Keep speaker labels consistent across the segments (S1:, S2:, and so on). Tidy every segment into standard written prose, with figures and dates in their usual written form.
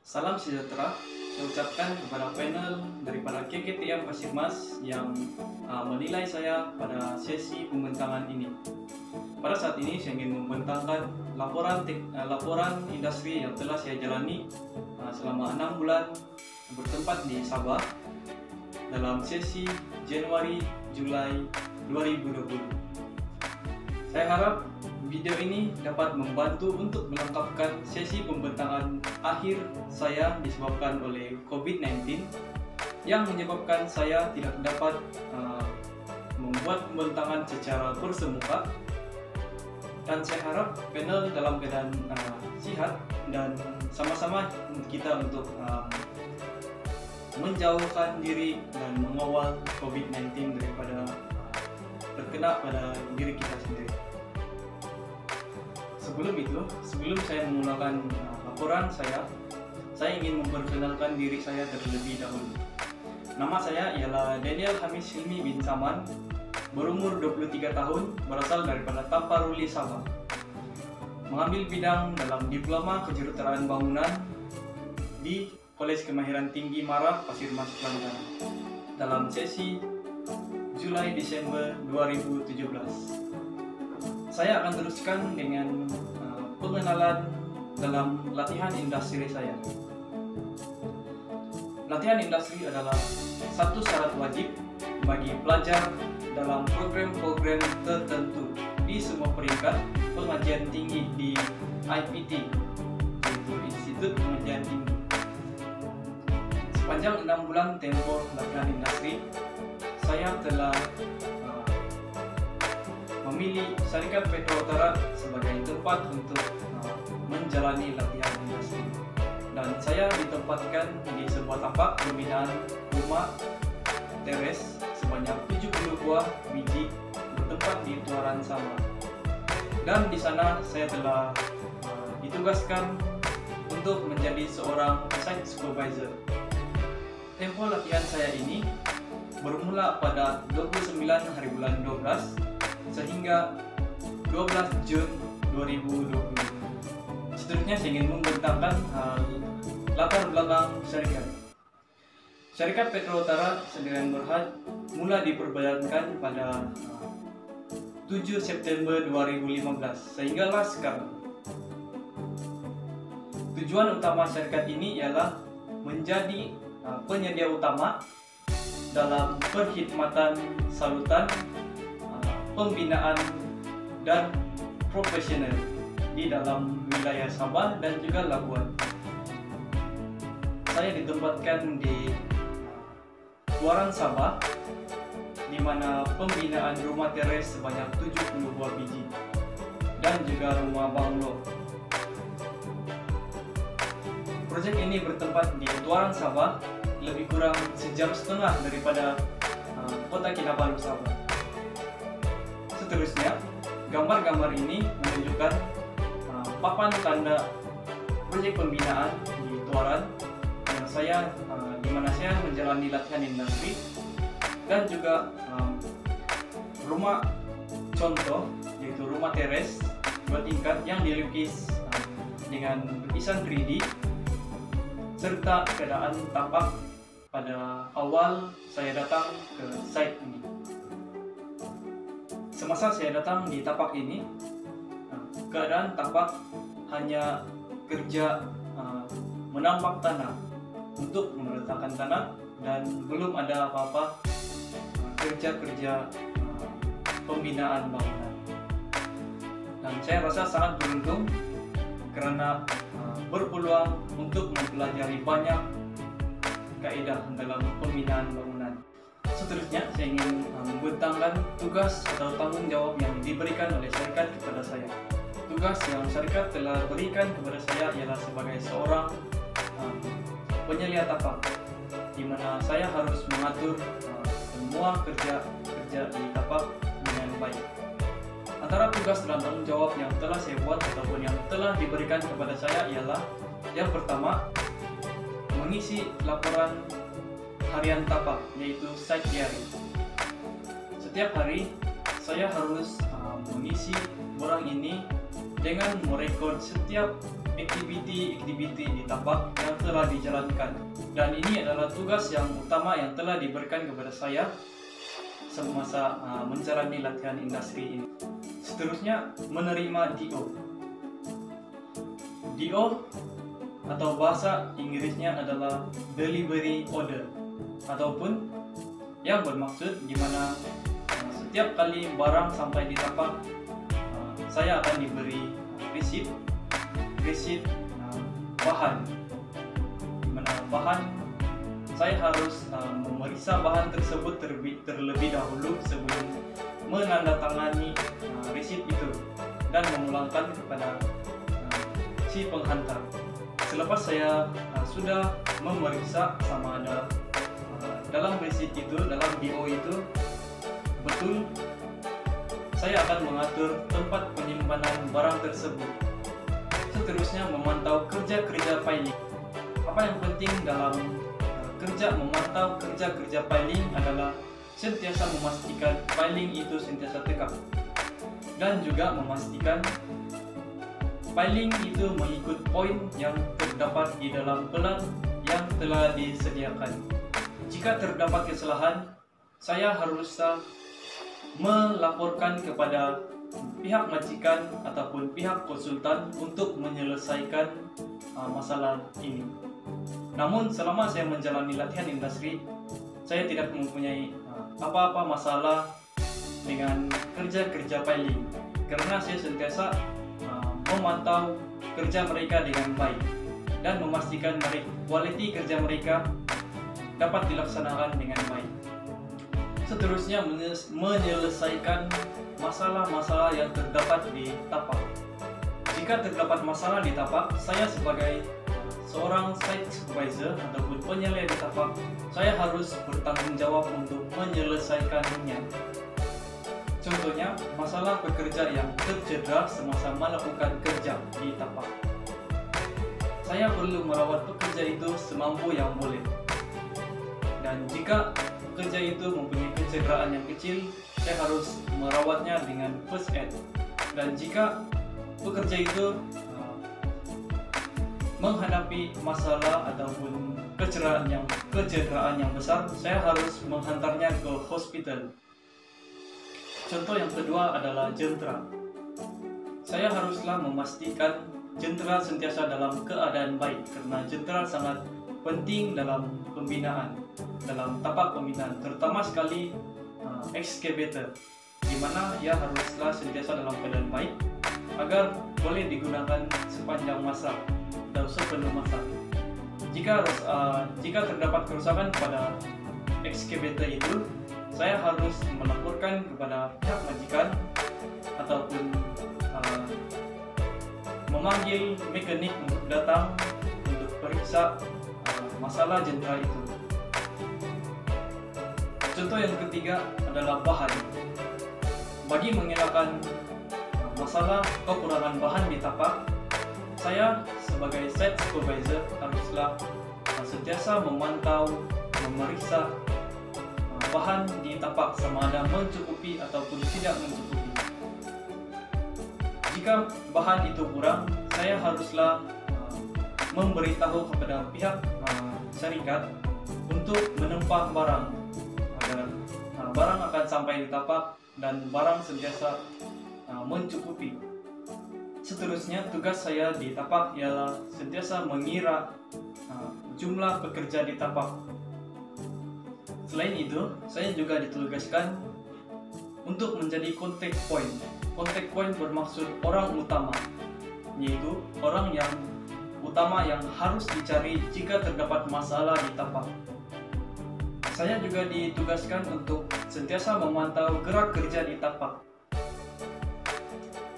S1: Salam sejahtera, saya ucapkan kepada panel daripada KKTM Pasirmas yang menilai saya pada sesi pembentangan ini. Pada saat ini saya ingin membentangkan laporan industri yang telah saya jalani selama 6 bulan bertempat di Sabah dalam sesi Januari-Julai 2020. Saya harap video ini dapat membantu untuk melengkapkan sesi pembentangan akhir saya disebabkan oleh COVID-19 yang menyebabkan saya tidak dapat membuat pembentangan secara bersemuka, dan saya harap panel dalam keadaan sihat dan sama-sama kita untuk menjauhkan diri dan mengawal COVID-19 daripada terkena pada diri kita sendiri. Sebelum saya memulakan laporan saya ingin memperkenalkan diri saya terlebih dahulu. Nama saya ialah Daniel Hamis Hilmi bin Saman, berumur 23 tahun, berasal daripada Taparuli, Sabah. Mengambil bidang dalam Diploma Kejuruteraan Bangunan di Kolej Kemahiran Tinggi Mara, Pasirmas, Kelantan dalam sesi Julai-Desember 2017. Saya akan teruskan dengan pengenalan dalam latihan industri saya. Latihan industri adalah satu syarat wajib bagi pelajar dalam program-program tertentu di semua peringkat pengajian tinggi di IPT, yaitu Institut Pengajian Tinggi. Sepanjang 6 bulan tempoh latihan industri, saya telah memilih Syarikat Petro Utara sebagai tempat untuk menjalani latihan industri, dan saya ditempatkan di sebuah tapak pembinaan rumah teres sebanyak 70 buah biji bertempat di Tuaran Sama, dan di sana saya telah ditugaskan untuk menjadi seorang site supervisor. Tempo latihan saya ini bermula pada 29 hari bulan 12 sehingga 12 Jun 2020. Seterusnya saya ingin membentangkan latar belakang syarikat. Syarikat Petro Utara Sdn Berhad mula diperbankan pada 7 September 2015 sehinggalah sekarang. Tujuan utama syarikat ini ialah menjadi penyedia utama dalam perkhidmatan salutan, pembinaan dan profesional di dalam wilayah Sabah dan juga Labuan. Saya ditempatkan di Tuaran Sabah, di mana pembinaan rumah teres sebanyak 70 buah biji dan juga rumah banglo. Proyek ini bertempat di Tuaran Sabah, lebih kurang sejam setengah daripada kota Kinabalu, Sabah. Seterusnya, gambar-gambar ini menunjukkan papan tanda proyek pembinaan di Tuaran di mana saya menjalani latihan industri, dan juga rumah contoh yaitu rumah teres 2 tingkat yang dilukis dengan lukisan 3D serta keadaan tapak pada awal saya datang ke site ini. Semasa saya datang di tapak ini, keadaan tapak hanya kerja menambak tanah untuk meletakkan tanah, dan belum ada apa-apa kerja-kerja pembinaan bangunan. Dan saya rasa sangat beruntung karena berpeluang untuk mempelajari banyak kaidah dalam pembinaan bangunan. Seterusnya, saya ingin membentangkan tugas atau tanggung jawab yang diberikan oleh syarikat kepada saya. Tugas yang syarikat telah berikan kepada saya ialah sebagai seorang penyelia tapak, di mana saya harus mengatur semua kerja di tapak dengan baik. Antara tugas dan tanggung jawab yang telah saya buat ataupun yang telah diberikan kepada saya ialah, yang pertama, mengisi laporan harian tapak, yaitu site diary. Setiap hari saya harus mengisi borang ini dengan merekod setiap aktiviti-aktiviti di tapak yang telah dijalankan, dan ini adalah tugas yang utama yang telah diberikan kepada saya semasa menjalani latihan industri ini. Seterusnya, menerima DO. DO atau bahasa Inggrisnya adalah Delivery Order, ataupun yang bermaksud di mana setiap kali barang sampai di tapak, saya akan diberi receipt bahan, di mana bahan saya harus memeriksa bahan tersebut terlebih dahulu sebelum menandatangani receipt itu dan memulangkan kepada si penghantar. Selepas saya sudah memeriksa sama ada dalam receipt itu, dalam DO itu betul, saya akan mengatur tempat penyimpanan barang tersebut. Seterusnya, memantau kerja-kerja filing. Apa yang penting dalam memantau kerja-kerja filing adalah sentiasa memastikan filing itu sentiasa tegak, dan juga memastikan filing itu mengikut poin yang terdapat di dalam pelan yang telah disediakan. Jika terdapat kesalahan, saya harus melaporkan kepada pihak majikan ataupun pihak konsultan untuk menyelesaikan masalah ini. Namun selama saya menjalani latihan industri, saya tidak mempunyai apa-apa masalah dengan kerja-kerja filing, karena saya sentiasa memantau kerja mereka dengan baik dan memastikan kualiti kerja mereka dapat dilaksanakan dengan baik. Seterusnya, menyelesaikan masalah-masalah yang terdapat di tapak. Jika terdapat masalah di tapak, saya sebagai seorang site supervisor ataupun penyelesai di tapak, saya harus bertanggung jawab untuk menyelesaikannya. Contohnya, masalah pekerja yang tercedera semasa melakukan kerja di tapak. Saya perlu merawat pekerja itu semampu yang boleh. Dan jika pekerja itu mempunyai kecederaan yang kecil, saya harus merawatnya dengan first aid. Dan jika pekerja itu menghadapi masalah ataupun kecederaan yang besar, saya harus menghantarnya ke hospital. Contoh yang kedua adalah jentera. Saya haruslah memastikan jentera sentiasa dalam keadaan baik, karena jentera sangat penting dalam pembinaan, dalam tapak pembinaan, terutama sekali excavator, di mana ia haruslah sentiasa dalam keadaan baik agar boleh digunakan sepanjang masa atau sepenuh masa. Jika terdapat kerusakan pada excavator itu, saya harus melaporkan kepada pihak majikan ataupun memanggil mekanik untuk datang untuk periksa masalah jentera itu. Contoh yang ketiga adalah bahan. Bagi mengelakkan masalah kekurangan bahan di tapak, saya sebagai site supervisor haruslah sentiasa memantau, memeriksa bahan di tapak sama ada mencukupi ataupun tidak mencukupi. Jika bahan itu kurang, saya haruslah memberitahu kepada pihak syarikat untuk menempah barang agar barang akan sampai di tapak dan barang sentiasa mencukupi. Seterusnya, tugas saya di tapak ialah sentiasa mengira jumlah pekerja di tapak. Selain itu, saya juga ditugaskan untuk menjadi contact point. Contact point bermaksud orang utama, yaitu orang yang utama yang harus dicari jika terdapat masalah di tapak. Saya juga ditugaskan untuk sentiasa memantau gerak kerja di tapak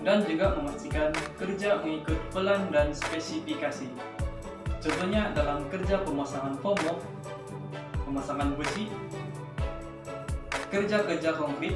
S1: dan juga memastikan kerja mengikut pelan dan spesifikasi. Contohnya dalam kerja pemasangan formwork, pemasangan besi, kerja-kerja konkrit,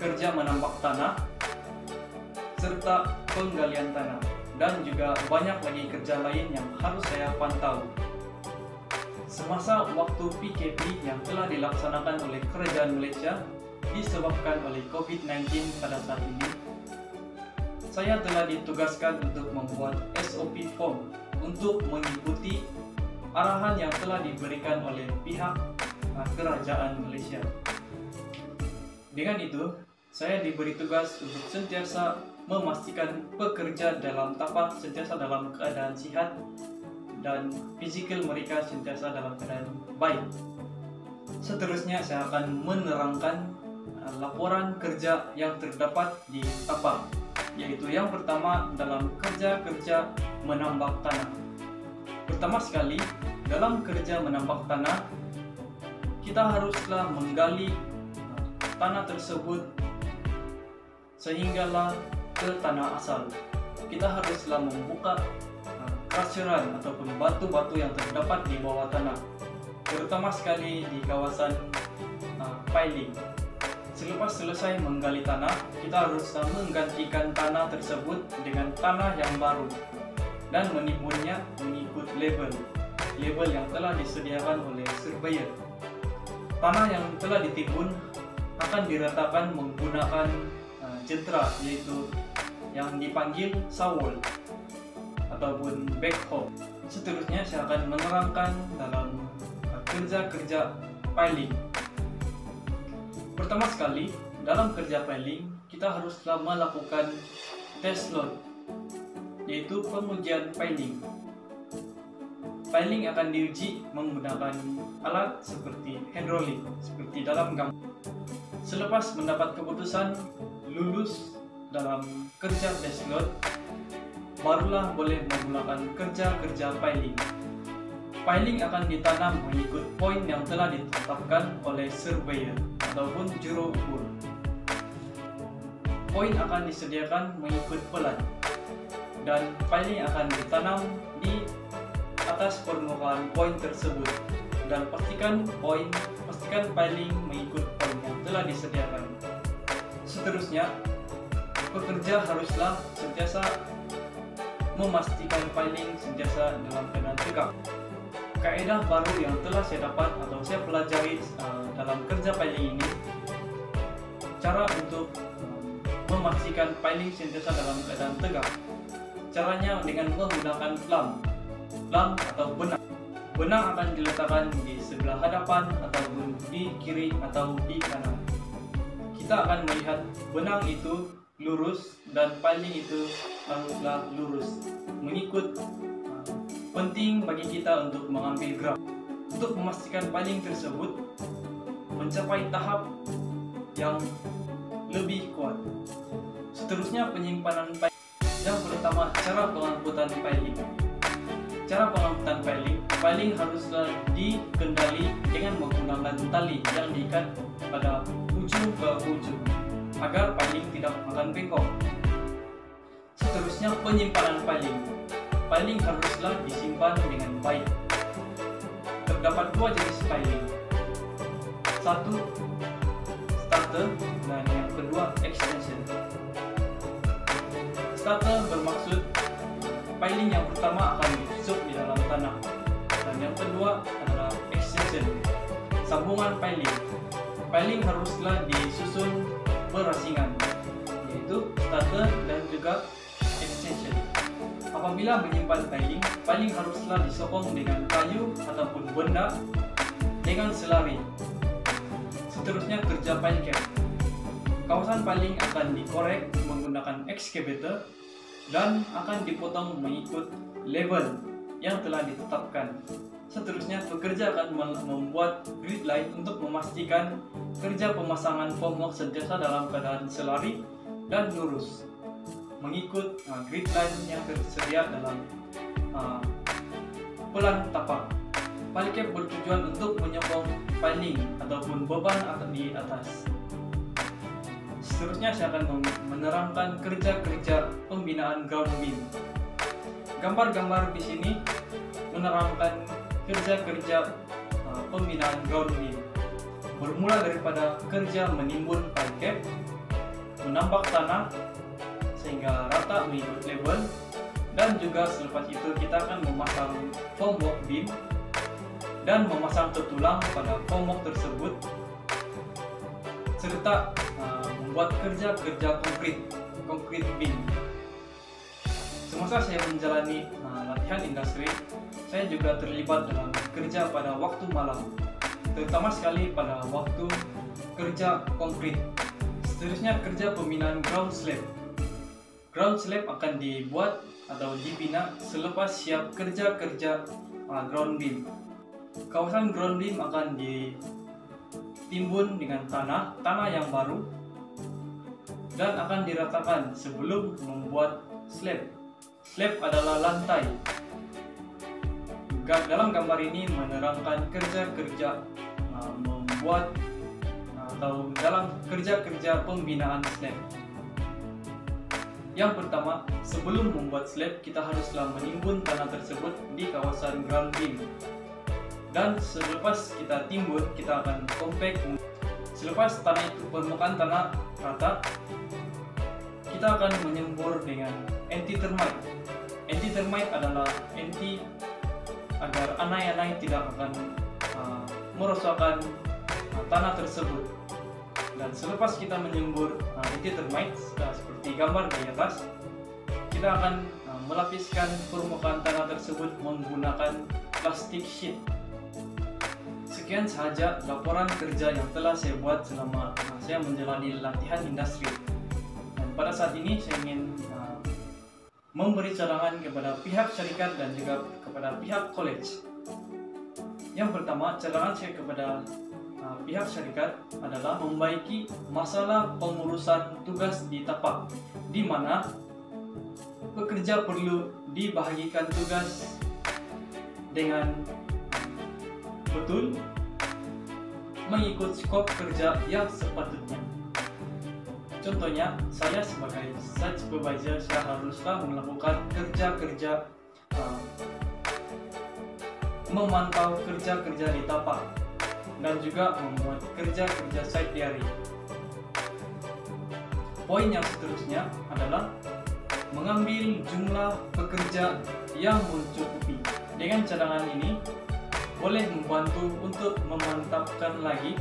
S1: kerja menambak tanah, serta penggalian tanah, dan juga banyak lagi kerja lain yang harus saya pantau. Semasa waktu PKP yang telah dilaksanakan oleh Kerajaan Malaysia disebabkan oleh COVID-19 pada saat ini, saya telah ditugaskan untuk membuat SOP form untuk mengikuti arahan yang telah diberikan oleh pihak Kerajaan Malaysia. Dengan itu, saya diberi tugas untuk sentiasa memastikan pekerja dalam tapak sentiasa dalam keadaan sihat dan fizikal mereka sentiasa dalam keadaan baik. Seterusnya saya akan menerangkan laporan kerja yang terdapat di tapak, yaitu yang pertama dalam kerja menambak tanah. Pertama sekali, dalam kerja menambak tanah, kita haruslah menggali tanah tersebut sehinggalah ke tanah asal. Kita haruslah membuka krusheran ataupun batu-batu yang terdapat di bawah tanah, terutama sekali di kawasan piling. Selepas selesai menggali tanah, kita harus menggantikan tanah tersebut dengan tanah yang baru dan menimbunnya mengikut label yang telah disediakan oleh surveyor. Tanah yang telah ditimbun akan diratakan menggunakan jentera, yaitu yang dipanggil sawol ataupun backhoe. Seterusnya saya akan menerangkan dalam kerja piling. Pertama sekali, dalam kerja piling kita haruslah melakukan test load, yaitu pengujian piling. Piling akan diuji menggunakan alat seperti hidrolik, seperti dalam gambar. Selepas mendapat keputusan lulus dalam kerja test load, barulah boleh menggunakan kerja piling. Piling akan ditanam mengikut poin yang telah ditetapkan oleh surveyor ataupun juru ukur. Poin akan disediakan mengikut pelan, dan piling akan ditanam di atas permukaan poin tersebut, dan pastikan piling mengikut poin yang telah disediakan. Seterusnya, pekerja haruslah sentiasa memastikan piling sentiasa dalam keadaan tegak. Kaedah baru yang telah saya dapat atau saya pelajari dalam kerja piling ini, cara untuk memastikan piling sentiasa dalam keadaan tegak. Caranya dengan menggunakan plam atau benang. Benang akan diletakkan di sebelah hadapan ataupun di kiri atau di kanan. Kita akan melihat benang itu lurus dan piling itu haruslah lurus, mengikut. Penting bagi kita untuk mengambil graf untuk memastikan piling tersebut mencapai tahap yang lebih kuat. Seterusnya, penyimpanan piling. Yang pertama, cara pengangkutan piling. Cara pengangkutan piling haruslah dikendali dengan menggunakan tali yang diikat pada ujung ke ujung agar piling tidak akan bengkok. Seterusnya, penyimpanan piling. Piling haruslah disimpan dengan baik. Terdapat dua jenis piling. Satu, starter, dan yang kedua, extension. Starter bermaksud piling yang pertama akan ditusuk di dalam tanah, dan yang kedua adalah extension, sambungan piling. Piling haruslah disusun berasingan, yaitu starter dan juga extension. Apabila menyimpan piling haruslah disokong dengan kayu ataupun benda dengan selari. Seterusnya, kerja pile cap. Kawasan piling akan dikorek menggunakan excavator dan akan dipotong mengikut level yang telah ditetapkan. Seterusnya, pekerja akan membuat grid line untuk memastikan kerja pemasangan formwork sentiasa dalam keadaan selari dan lurus, mengikut grid line yang tersedia dalam pelan tapak. Pile cap bertujuan untuk menyokong piling ataupun beban di atas. Seterusnya, saya akan menerangkan kerja-kerja pembinaan ground beam. Gambar-gambar di sini menerangkan kerja-kerja pembinaan ground beam. Bermula daripada kerja menimbun pile cap, menambak tanah sehingga rata mengikut level, dan juga selepas itu kita akan memasang formwork beam dan memasang tulang pada formwork tersebut, serta membuat kerja-kerja konkret beam. Semasa saya menjalani latihan industri, saya juga terlibat dalam kerja pada waktu malam, terutama sekali pada waktu kerja konkret. Seterusnya kerja pembinaan ground slab. Ground slab akan dibuat atau dibina selepas siap kerja ground beam. Kawasan ground beam akan ditimbun dengan tanah yang baru dan akan diratakan sebelum membuat slab. Slab adalah lantai. Dalam gambar ini menerangkan kerja membuat atau dalam kerja pembinaan slab. Yang pertama, sebelum membuat slab, kita haruslah menimbun tanah tersebut di kawasan ground beam. Dan selepas kita timbun, kita akan compact. Selepas permukaan tanah rata, kita akan menyembur dengan anti-termite. Anti-termite adalah agar anai-anai tidak akan merosakkan tanah tersebut. Dan selepas kita menyembur anti-termite seperti gambar di atas, kita akan melapiskan permukaan tanah tersebut menggunakan plastik sheet. Sekian sahaja laporan kerja yang telah saya buat selama saya menjalani latihan industri. Dan pada saat ini saya ingin memberi cadangan kepada pihak syarikat dan juga kepada pihak college. Yang pertama, cadangan saya kepada pihak syarikat adalah membaiki masalah pengurusan tugas di tapak, di mana pekerja perlu dibahagikan tugas dengan betul mengikut skop kerja yang sepatutnya. Contohnya, saya sebagai site supervisor, saya haruslah melakukan kerja memantau kerja di tapak dan juga membuat kerja site diary. Poin yang seterusnya adalah mengambil jumlah pekerja yang mencukupi. Dengan cadangan ini boleh membantu untuk memantapkan lagi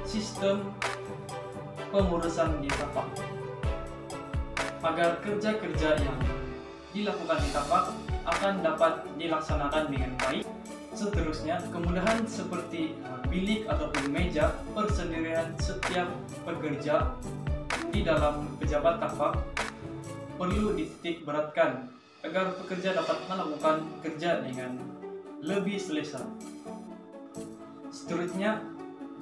S1: sistem pengurusan di tapak agar kerja yang dilakukan di tapak akan dapat dilaksanakan dengan baik. Seterusnya, kemudahan seperti bilik ataupun meja persendirian setiap pekerja di dalam pejabat tapak perlu dititik beratkan agar pekerja dapat melakukan kerja dengan lebih selesa. Seterusnya,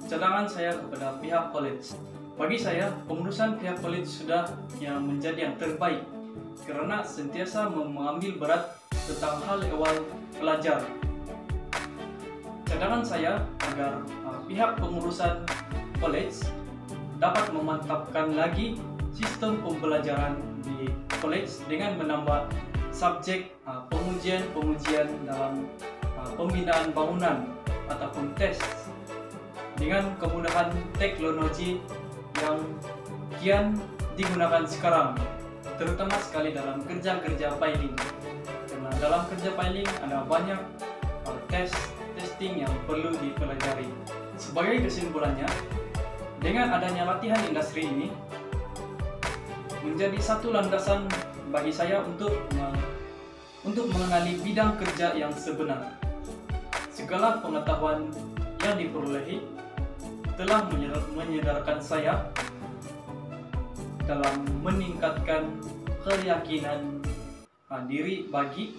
S1: cadangan saya kepada pihak college. Bagi saya, pengurusan pihak college sudah menjadi yang terbaik karena sentiasa mengambil berat tentang hal ehwal pelajar. Cadangan saya agar pihak pengurusan college dapat memantapkan lagi sistem pembelajaran di college dengan menambah subjek pengujian dalam pembinaan bangunan ataupun tes dengan kemudahan teknologi yang kian digunakan sekarang, terutama sekali dalam kerja piling. Karena dalam kerja piling ada banyak testing yang perlu dipelajari. Sebagai kesimpulannya, dengan adanya latihan industri ini menjadi satu landasan bagi saya untuk mengenali bidang kerja yang sebenar. Segala pengetahuan yang diperolehi telah menyadarkan saya dalam meningkatkan keyakinan diri bagi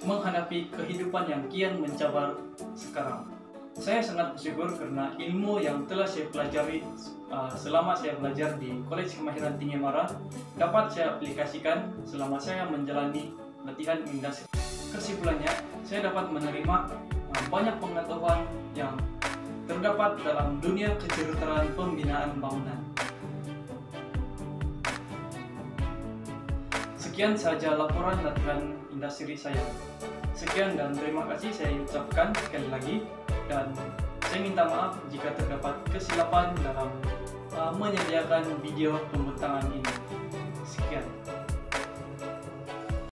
S1: menghadapi kehidupan yang kian mencabar sekarang. Saya sangat bersyukur karena ilmu yang telah saya pelajari selama saya belajar di College Kemahiran Tinggi Mara dapat saya aplikasikan selama saya menjalani latihan industri. Kesimpulannya, saya dapat menerima banyak pengetahuan yang terdapat dalam dunia kejuruteraan pembinaan bangunan. Sekian saja laporan latihan industri saya. Sekian dan terima kasih saya ucapkan sekali lagi, dan saya minta maaf jika terdapat kesilapan dalam menyediakan video pembentangan ini. Sekian.